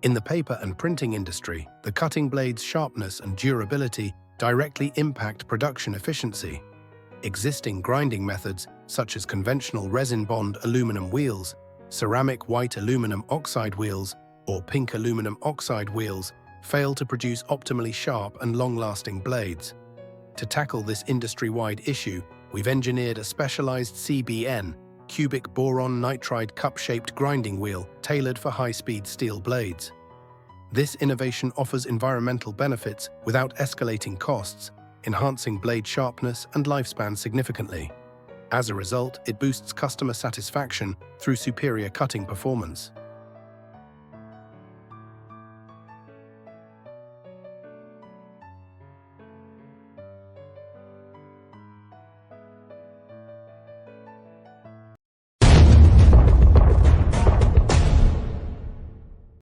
In the paper and printing industry, the cutting blade's sharpness and durability directly impact production efficiency. Existing grinding methods, such as conventional resin-bond aluminum wheels, ceramic white aluminum oxide wheels, or pink aluminum oxide wheels, fail to produce optimally sharp and long-lasting blades. To tackle this industry-wide issue, we've engineered a specialized CBN, cubic boron nitride cup-shaped grinding wheel tailored for high-speed steel blades. This innovation offers environmental benefits without escalating costs, enhancing blade sharpness and lifespan significantly. As a result, it boosts customer satisfaction through superior cutting performance.